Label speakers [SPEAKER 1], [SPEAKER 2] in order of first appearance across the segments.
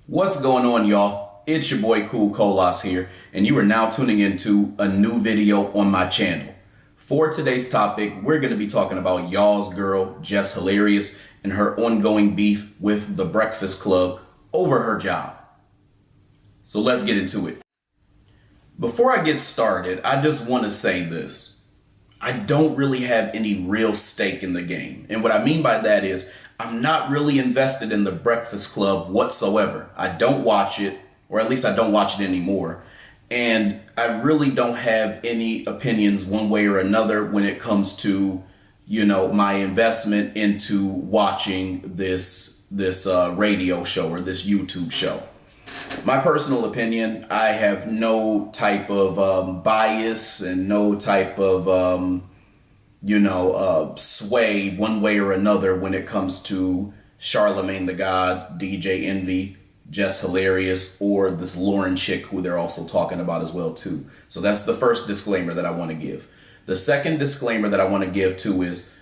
[SPEAKER 1] What's going on, y'all? It's your boy Cool Colas here, and you are now tuning into a new video on my channel. For today's topic, we're going to be talking about y'all's girl, Jess Hilarious, and her ongoing beef with the Breakfast Club over her job. So let's get into it. Before I get started, I just want to say this. I don't really have any real stake in the game. And what I mean by that is I'm not really invested in the Breakfast Club whatsoever. I don't watch it, or at least I don't watch it anymore. And I really don't have any opinions one way or another when it comes to, my investment into watching this radio show or this YouTube show. My personal opinion, I have no type of bias and no type of sway one way or another when it comes to Charlamagne the God, DJ Envy, Jess Hilarious, or this Lauren chick who they're also talking about as well too. So that's the first disclaimer that I want to give. The second disclaimer that I want to give too is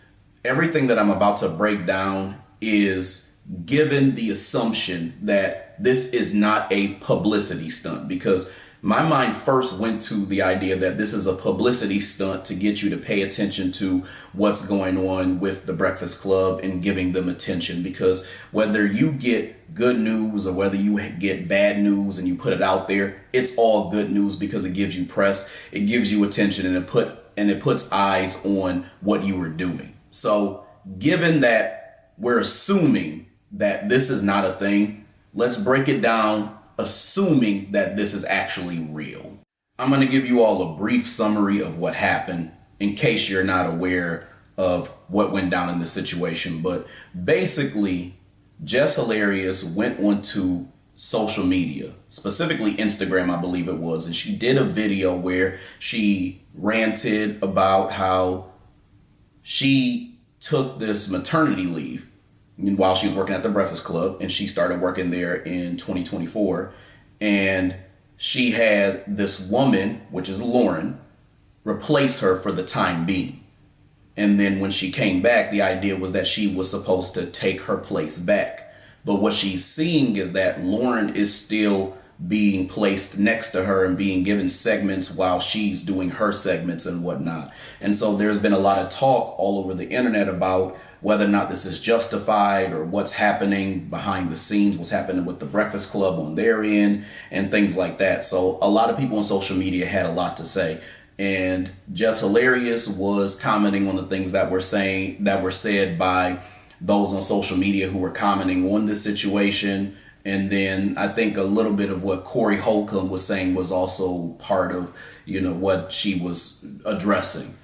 [SPEAKER 1] everything that I'm about to break down is given the assumption that this is not a publicity stunt, because my mind first went to the idea that this is a publicity stunt to get you to pay attention to what's going on with the Breakfast Club and giving them attention. Because whether you get good news or whether you get bad news and you put it out there, it's all good news because it gives you press, it gives you attention, and it puts eyes on what you were doing. So given that we're assuming that this is not a thing, let's break it down, assuming that this is actually real. I'm going to give you all a brief summary of what happened in case you're not aware of what went down in this situation. But basically, Jess Hilarious went onto social media, specifically Instagram, I believe it was, and she did a video where she ranted about how she took this maternity leave while she was working at the Breakfast Club, and she started working there in 2024. And she had this woman, which is Lauren, replace her for the time being. And then when she came back, the idea was that she was supposed to take her place back. But what she's seeing is that Lauren is still being placed next to her and being given segments while she's doing her segments and whatnot. And so there's been a lot of talk all over the internet about whether or not this is justified or what's happening behind the scenes, what's happening with the Breakfast Club on their end and things like that. So a lot of people on social media had a lot to say. And Jess Hilarious was commenting on the things that were said by those on social media who were commenting on this situation. And then I think a little bit of what Corey Holcomb was saying was also part of, what she was addressing.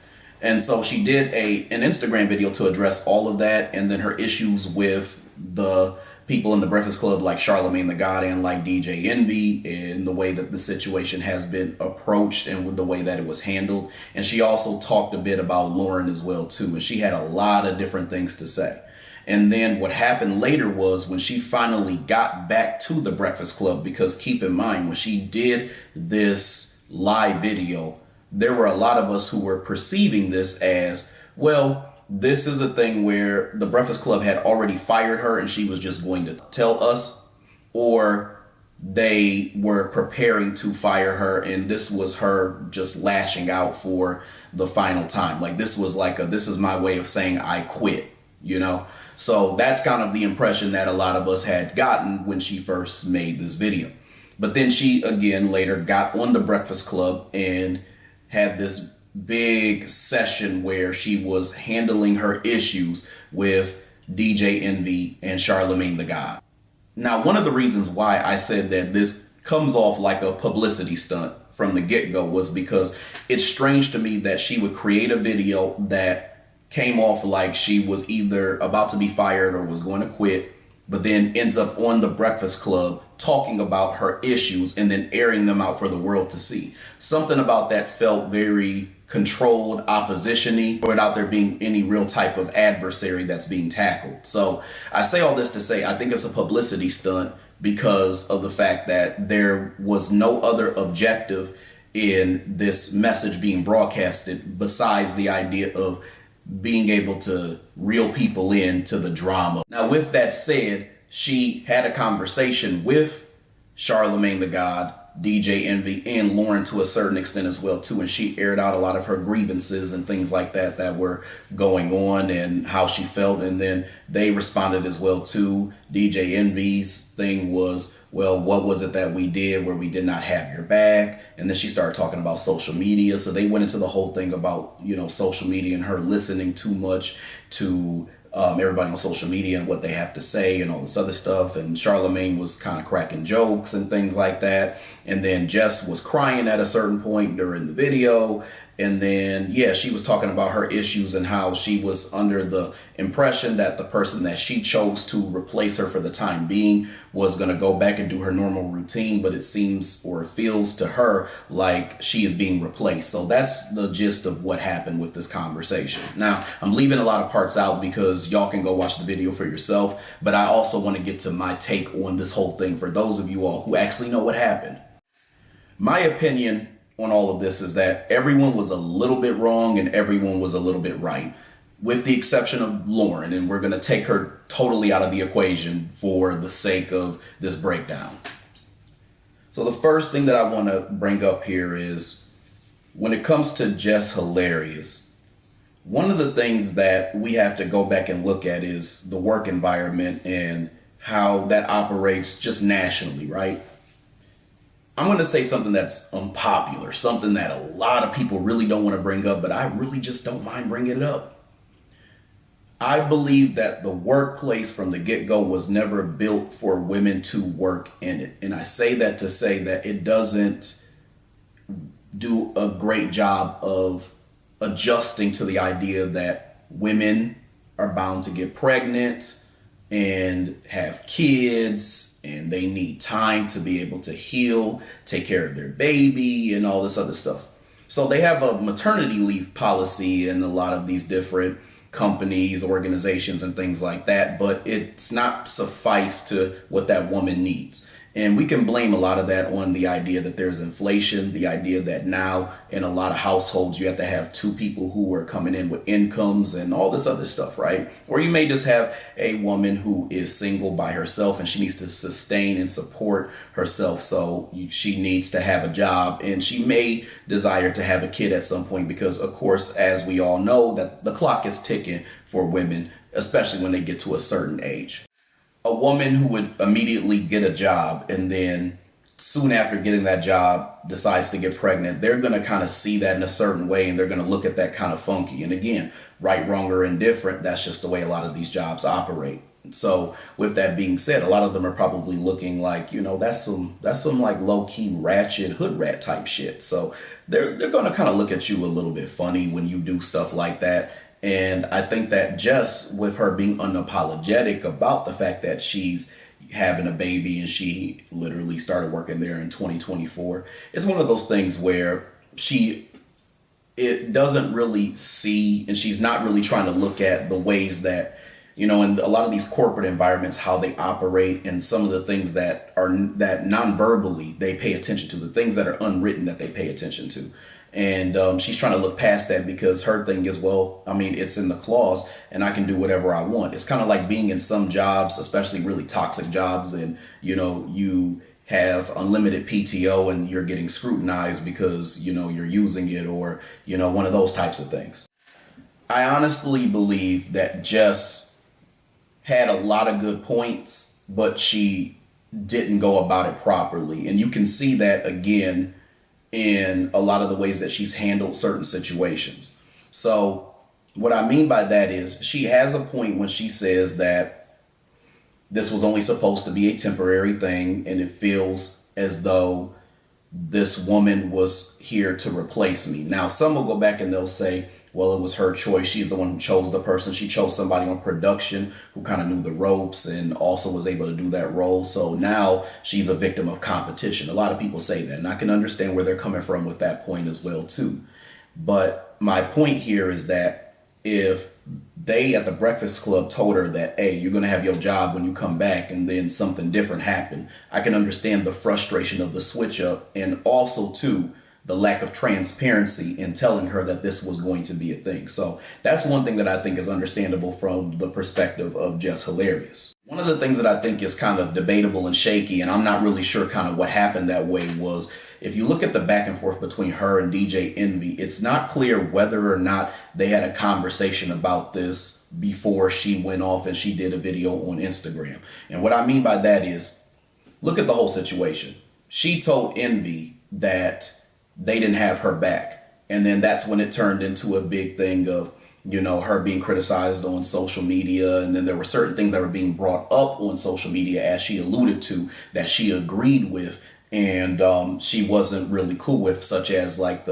[SPEAKER 1] And so she did an Instagram video to address all of that, and then her issues with the people in the Breakfast Club like Charlamagne the God and like DJ Envy, and the way that the situation has been approached and with the way that it was handled. And she also talked a bit about Lauren as well too, and she had a lot of different things to say. And then what happened later was when she finally got back to the Breakfast Club, because keep in mind, when she did this live video, there were a lot of us who were perceiving this as, well, this is a thing where the Breakfast Club had already fired her and she was just going to tell us, or they were preparing to fire her and this was her just lashing out for the final time. Like this was like this is my way of saying I quit, So that's kind of the impression that a lot of us had gotten when she first made this video. But then she again later got on the Breakfast Club and had this big session where she was handling her issues with DJ Envy and Charlamagne the God. Now, one of the reasons why I said that this comes off like a publicity stunt from the get-go was because it's strange to me that she would create a video that came off like she was either about to be fired or was going to quit, but then ends up on the Breakfast Club talking about her issues and then airing them out for the world to see. Something about that felt very controlled, opposition-y, without there being any real type of adversary that's being tackled. So I say all this to say I think it's a publicity stunt because of the fact that there was no other objective in this message being broadcasted besides the idea of being able to reel people into the drama. Now, with that said, she had a conversation with Charlemagne the God, DJ Envy, and Lauren to a certain extent as well too. And she aired out a lot of her grievances and things like that that were going on and how she felt. And then they responded as well too. DJ Envy's thing was, well, what was it that we did where we did not have your back? And then she started talking about social media. So they went into the whole thing about, social media and her listening too much to everybody on social media and what they have to say and all this other stuff. And Charlemagne was kind of cracking jokes and things like that. And then Jess was crying at a certain point during the video. And then, she was talking about her issues and how she was under the impression that the person that she chose to replace her for the time being was going to go back and do her normal routine. But it seems or feels to her like she is being replaced. So that's the gist of what happened with this conversation. Now, I'm leaving a lot of parts out because y'all can go watch the video for yourself. But I also want to get to my take on this whole thing for those of you all who actually know what happened. My opinion on all of this is that everyone was a little bit wrong and everyone was a little bit right, with the exception of Lauren, and we're going to take her totally out of the equation for the sake of this breakdown. So the first thing that I want to bring up here is when it comes to Jess Hilarious, one of the things that we have to go back and look at is the work environment and how that operates just nationally, right? I'm going to say something that's unpopular, something that a lot of people really don't want to bring up, but I really just don't mind bringing it up. I believe that the workplace from the get-go was never built for women to work in it. And I say that to say that it doesn't do a great job of adjusting to the idea that women are bound to get pregnant and have kids, and they need time to be able to heal, take care of their baby, and all this other stuff. So they have a maternity leave policy in a lot of these different companies, organizations, and things like that, but it's not suffice to what that woman needs. And we can blame a lot of that on the idea that there's inflation, the idea that now in a lot of households you have to have two people who are coming in with incomes and all this other stuff, right? Or you may just have a woman who is single by herself and she needs to sustain and support herself. So she needs to have a job, and she may desire to have a kid at some point because, of course, as we all know, that the clock is ticking for women, especially when they get to a certain age. A woman who would immediately get a job and then soon after getting that job decides to get pregnant, they're going to kind of see that in a certain way, and they're going to look at that kind of funky. And again, right, wrong, or indifferent, that's just the way a lot of these jobs operate. So with that being said, a lot of them are probably looking like, that's some like low-key ratchet hood rat type shit. So they're going to kind of look at you a little bit funny when you do stuff like that. And I think that Jess, with her being unapologetic about the fact that she's having a baby and she literally started working there in 2024, it's one of those things where it doesn't really see, and she's not really trying to look at the ways that, in a lot of these corporate environments, how they operate, and some of the things that non-verbally they pay attention to, the things that are unwritten that they pay attention to. And she's trying to look past that because her thing is, it's in the clause and I can do whatever I want. It's kind of like being in some jobs, especially really toxic jobs, and, you have unlimited PTO and you're getting scrutinized because, you're using it, or, one of those types of things. I honestly believe that Jess had a lot of good points, but she didn't go about it properly. And you can see that again in a lot of the ways that she's handled certain situations. So what I mean by that is she has a point when she says that this was only supposed to be a temporary thing, and it feels as though this woman was here to replace me. Now, some will go back and they'll say, well, it was her choice. She's the one who chose the person. She chose somebody on production who kind of knew the ropes and also was able to do that role. So now she's a victim of competition. A lot of people say that, and I can understand where they're coming from with that point as well, too. But my point here is that if they at the Breakfast Club told her that, hey, you're going to have your job when you come back, and then something different happened, I can understand the frustration of the switch up, and also, too, the lack of transparency in telling her that this was going to be a thing. So that's one thing that I think is understandable from the perspective of Jess Hilarious. One of the things that I think is kind of debatable and shaky, and I'm not really sure kind of what happened that way, was if you look at the back and forth between her and DJ Envy, it's not clear whether or not they had a conversation about this before she went off and she did a video on Instagram. And what I mean by that is, look at the whole situation. She told Envy that they didn't have her back. And then that's when it turned into a big thing of, her being criticized on social media. And then there were certain things that were being brought up on social media, as she alluded to, that she agreed with and she wasn't really cool with, such as like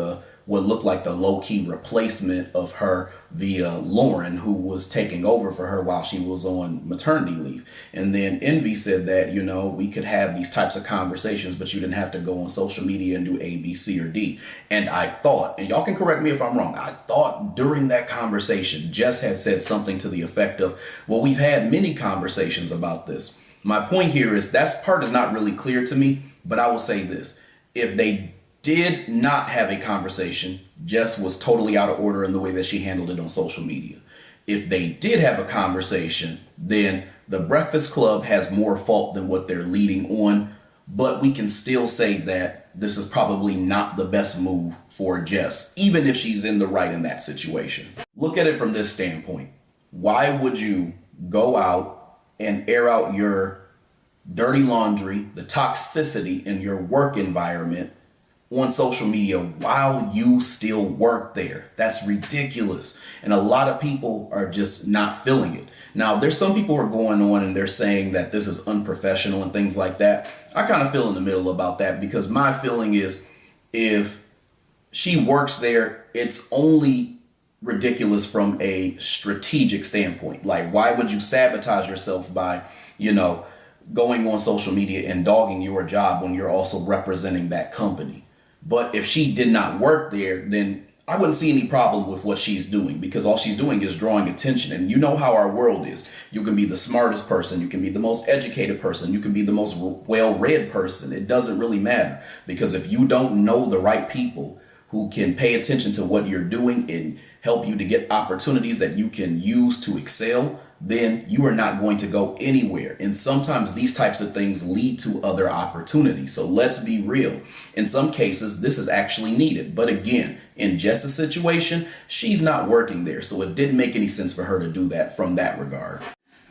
[SPEAKER 1] what looked like the low-key replacement of her via Lauren, who was taking over for her while she was on maternity leave. And then Envy said that, we could have these types of conversations, but you didn't have to go on social media and do A, B, C, or D. And I thought, and y'all can correct me if I'm wrong, I thought during that conversation, Jess had said something to the effect of, well, we've had many conversations about this. My point here is that part is not really clear to me, but I will say this. If they did not have a conversation, Jess was totally out of order in the way that she handled it on social media. If they did have a conversation, then the Breakfast Club has more fault than what they're leading on, but we can still say that this is probably not the best move for Jess, even if she's in the right in that situation. Look at it from this standpoint. Why would you go out and air out your dirty laundry, the toxicity in your work environment on social media while you still work there? That's ridiculous. And a lot of people are just not feeling it. Now, there's some people who are going on and they're saying that this is unprofessional and things like that. I kind of feel in the middle about that, because my feeling is if she works there, it's only ridiculous from a strategic standpoint. Like, why would you sabotage yourself by, going on social media and dogging your job when you're also representing that company? But if she did not work there, then I wouldn't see any problem with what she's doing, because all she's doing is drawing attention. And you know how our world is. You can be the smartest person. You can be the most educated person. You can be the most well-read person. It doesn't really matter, because if you don't know the right people who can pay attention to what you're doing and help you to get opportunities that you can use to excel, then you are not going to go anywhere. And sometimes these types of things lead to other opportunities. So let's be real. In some cases, this is actually needed. But again, in Jess's situation, she's not working there. So it didn't make any sense for her to do that from that regard.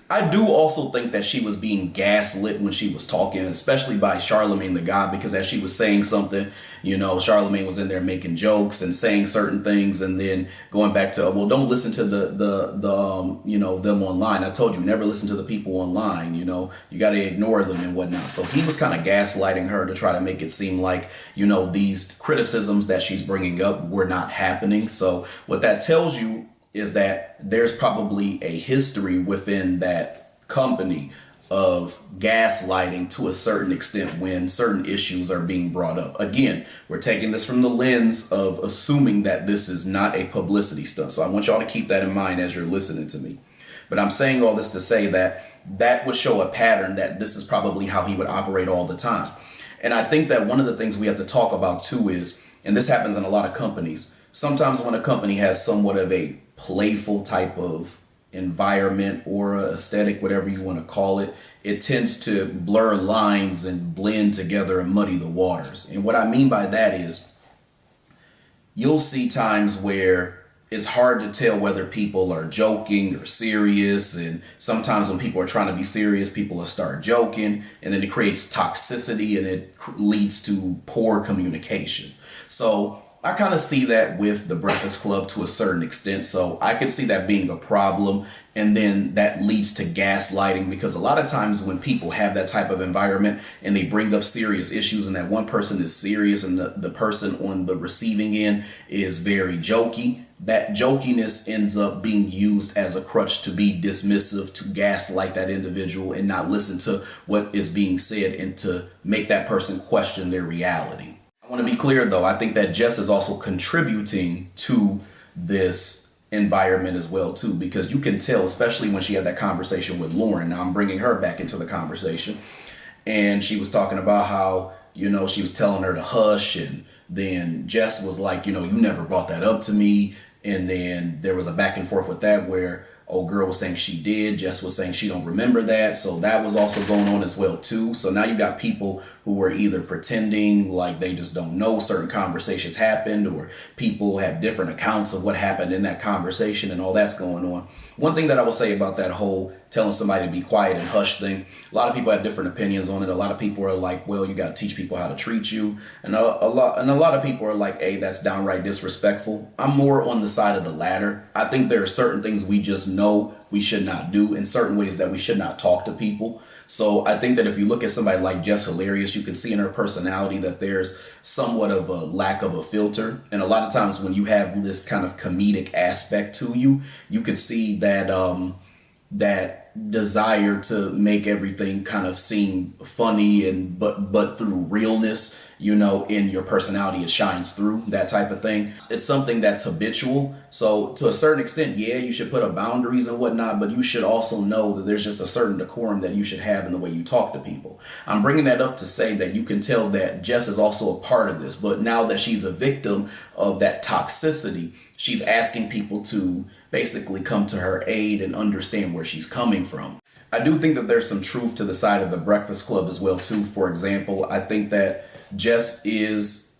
[SPEAKER 1] I do also think that she was being gaslit when she was talking, especially by Charlamagne the God, because as she was saying something, Charlamagne was in there making jokes and saying certain things, and then going back to, well, don't listen to them online. I told you, never listen to the people online. You got to ignore them and whatnot. So he was kind of gaslighting her to try to make it seem like, these criticisms that she's bringing up were not happening. So what that tells you is that there's probably a history within that company of gaslighting to a certain extent when certain issues are being brought up. Again, we're taking this from the lens of assuming that this is not a publicity stunt. So I want y'all to keep that in mind as you're listening to me. But I'm saying all this to say that would show a pattern that this is probably how he would operate all the time. And I think that one of the things we have to talk about too is, and this happens in a lot of companies, sometimes when a company has somewhat of a playful type of environment, aura, aesthetic, whatever you want to call it, it tends to blur lines and blend together and muddy the waters. And what I mean by that is, you'll see times where it's hard to tell whether people are joking or serious. And sometimes when people are trying to be serious, people will start joking, and then it creates toxicity and it leads to poor communication. So I kind of see that with the Breakfast Club to a certain extent. So I could see that being a problem. And then that leads to gaslighting, because a lot of times when people have that type of environment and they bring up serious issues and that one person is serious and the person on the receiving end is very jokey, that jokiness ends up being used as a crutch to be dismissive, to gaslight that individual and not listen to what is being said and to make that person question their reality. I want to be clear, though. I think that Jess is also contributing to this environment as well, too, because you can tell, especially when she had that conversation with Lauren. Now I'm bringing her back into the conversation, and she was talking about how, she was telling her to hush, and then Jess was like, you never brought that up to me. And then there was a back and forth with that where old girl was saying she did. Jess was saying she don't remember that. So that was also going on as well too. So now you got people who were either pretending like they just don't know certain conversations happened, or people have different accounts of what happened in that conversation, and all that's going on. One thing that I will say about that whole telling somebody to be quiet and hush thing, a lot of people have different opinions on it. A lot of people are like, well, you got to teach people how to treat you. And a lot of people are like, hey, that's downright disrespectful. I'm more on the side of the latter. I think there are certain things we just know we should not do, in certain ways that we should not talk to people. So I think that if you look at somebody like Jess Hilarious, you can see in her personality that there's somewhat of a lack of a filter. And a lot of times when you have this kind of comedic aspect to you, you could see that that desire to make everything kind of seem funny, and but through realness, in your personality, it shines through, that type of thing. It's something that's habitual. So to a certain extent, yeah, you should put up boundaries and whatnot, but you should also know that there's just a certain decorum that you should have in the way you talk to people. I'm bringing that up to say that you can tell that Jess is also a part of this, but now that she's a victim of that toxicity, she's asking people to basically come to her aid and understand where she's coming from. I do think that there's some truth to the side of the Breakfast Club as well too. For example, I think that Jess is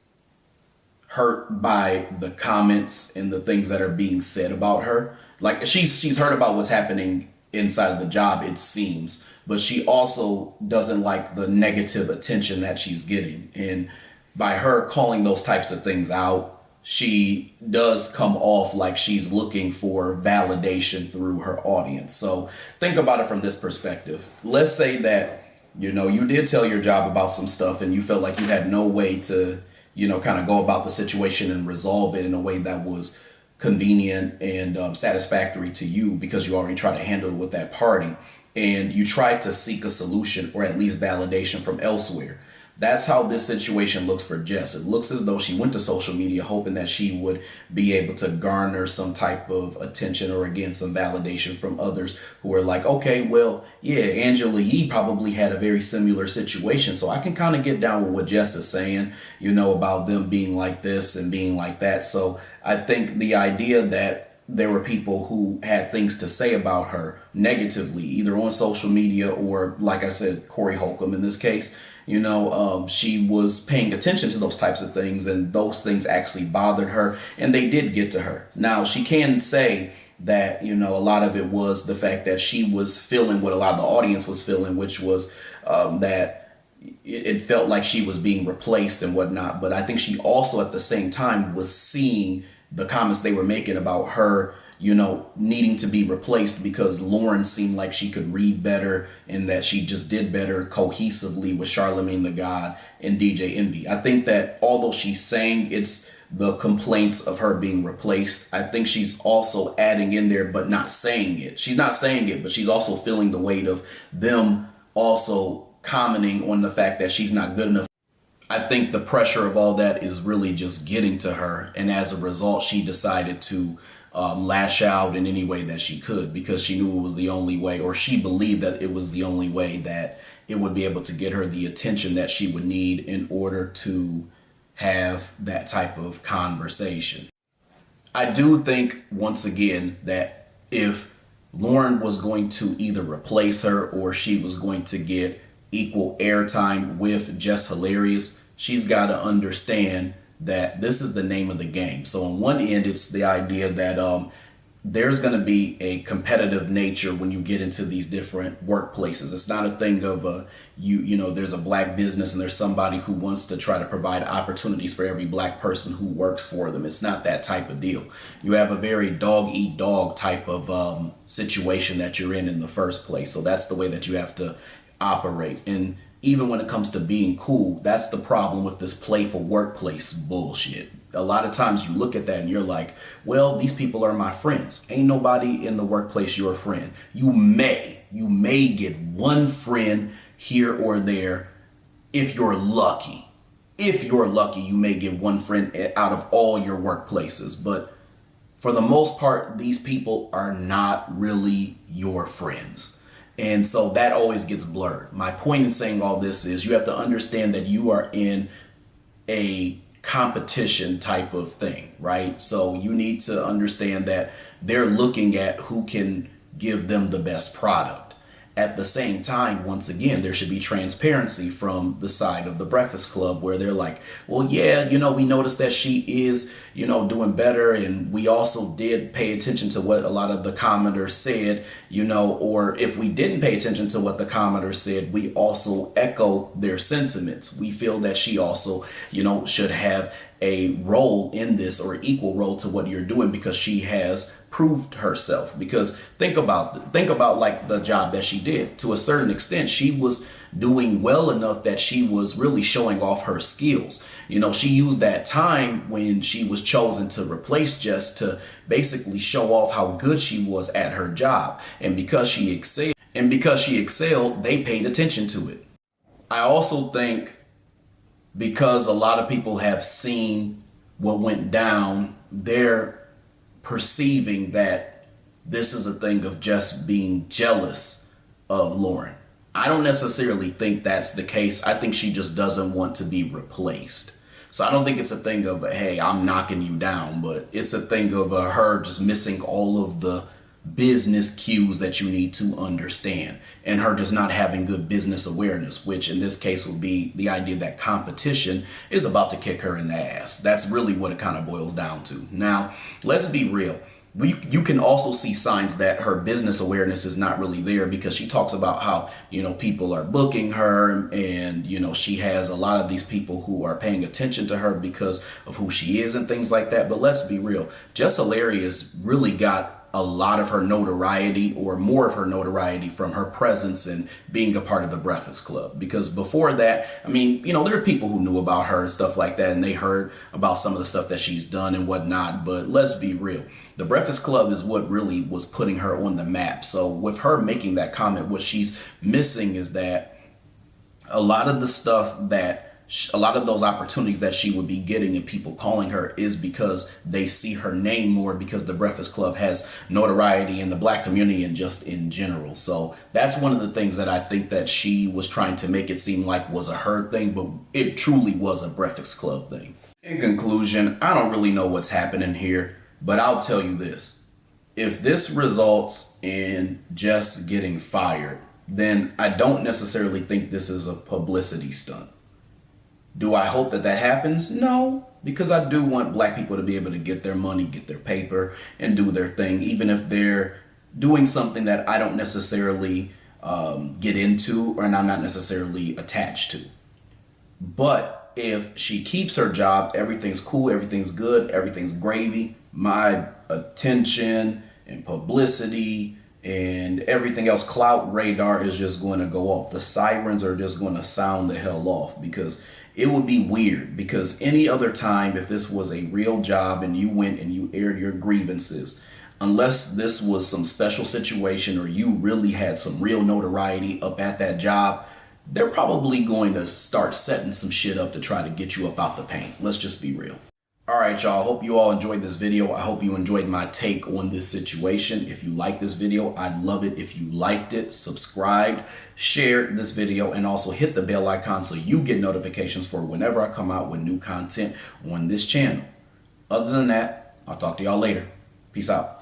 [SPEAKER 1] hurt by the comments and the things that are being said about her. Like she's heard about what's happening inside of the job, it seems, but she also doesn't like the negative attention that she's getting. And by her calling those types of things out, she does come off like she's looking for validation through her audience. So think about it from this perspective. Let's say that, you did tell your job about some stuff and you felt like you had no way to, kind of go about the situation and resolve it in a way that was convenient and satisfactory to you, because you already tried to handle it with that party, and you tried to seek a solution or at least validation from elsewhere. That's how this situation looks for Jess. It looks as though she went to social media hoping that she would be able to garner some type of attention, or again, some validation from others who are like, okay, well, yeah, Angela Yee probably had a very similar situation, so I can kind of get down with what Jess is saying, about them being like this and being like that. So I think the idea that there were people who had things to say about her negatively, either on social media or, like I said, Corey Holcomb in this case, she was paying attention to those types of things, and those things actually bothered her, and they did get to her. Now, she can say that, a lot of it was the fact that she was feeling what a lot of the audience was feeling, which was that it felt like she was being replaced and whatnot. But I think she also at the same time was seeing the comments they were making about her, needing to be replaced because Lauren seemed like she could read better and that she just did better cohesively with Charlamagne the God and DJ Envy. I think that although she's saying it's the complaints of her being replaced, I think she's also adding in there, but not saying it. She's not saying it, but she's also feeling the weight of them also commenting on the fact that she's not good enough. I think the pressure of all that is really just getting to her, and as a result, she decided to lash out in any way that she could, because she knew it was the only way, or she believed that it was the only way that it would be able to get her the attention that she would need in order to have that type of conversation. I do think, once again, that if Lauren was going to either replace her or she was going to get equal airtime with Jess Hilarious, she's got to understand that this is the name of the game. So on one end, it's the idea that there's going to be a competitive nature when you get into these different workplaces. It's not a thing of there's a black business and there's somebody who wants to try to provide opportunities for every black person who works for them. It's not that type of deal. You have a very dog eat dog type of situation that you're in the first place. So that's the way that you have to operate. And even when it comes to being cool, that's the problem with this playful workplace bullshit. A lot of times you look at that and you're like, well, these people are my friends. Ain't nobody in the workplace your friend. You may get one friend here or there if you're lucky. If you're lucky, you may get one friend out of all your workplaces. But for the most part, these people are not really your friends. And so that always gets blurred. My point in saying all this is you have to understand that you are in a competition type of thing, right? So you need to understand that they're looking at who can give them the best product. At the same time, once again, there should be transparency from the side of the Breakfast Club where they're like, well, yeah, we noticed that she is, doing better. And we also did pay attention to what a lot of the commenters said, or if we didn't pay attention to what the commenters said, we also echo their sentiments. We feel that she also, should have a role in this, or equal role to what you're doing, because she has proved herself. Because think about like the job that she did. To a certain extent, she was doing well enough that she was really showing off her skills. She used that time when she was chosen to replace Jess to basically show off how good she was at her job. And because she excelled, they paid attention to it. I also think because a lot of people have seen what went down, they're perceiving that this is a thing of just being jealous of Lauren. I don't necessarily think that's the case. I think she just doesn't want to be replaced. So I don't think it's a thing of, hey, I'm knocking you down, but it's a thing of her just missing all of the business cues that you need to understand, and her just not having good business awareness, which in this case would be the idea that competition is about to kick her in the ass. That's really what it kind of boils down to. Now, let's be real. You can also see signs that her business awareness is not really there, because she talks about how, people are booking her, and, she has a lot of these people who are paying attention to her because of who she is and things like that. But let's be real. Jess Hilarios really got a lot of her notoriety, or more of her notoriety, from her presence and being a part of the Breakfast Club. Because before that, there are people who knew about her and stuff like that, and they heard about some of the stuff that she's done and whatnot. But let's be real. The Breakfast Club is what really was putting her on the map. So with her making that comment, what she's missing is that a lot of those opportunities that she would be getting and people calling her is because they see her name more, because the Breakfast Club has notoriety in the Black community and just in general. So that's one of the things that I think that she was trying to make it seem like was a her thing, but it truly was a Breakfast Club thing. In conclusion, I don't really know what's happening here, but I'll tell you this. If this results in Jess getting fired, then I don't necessarily think this is a publicity stunt. Do I hope that happens? No, because I do want Black people to be able to get their money, get their paper, and do their thing, even if they're doing something that I don't necessarily get into, and I'm not necessarily attached to. But if she keeps her job, everything's cool, everything's good, everything's gravy. My attention and publicity and everything else, clout radar, is just going to go off. The sirens are just going to sound the hell off, because it would be weird. Because any other time, if this was a real job and you went and you aired your grievances, unless this was some special situation or you really had some real notoriety up at that job, they're probably going to start setting some shit up to try to get you up out the paint. Let's just be real. All right, y'all. Hope you all enjoyed this video. I hope you enjoyed my take on this situation. If you like this video, I'd love it if you liked it, subscribed, shared this video, and also hit the bell icon so you get notifications for whenever I come out with new content on this channel. Other than that, I'll talk to y'all later. Peace out.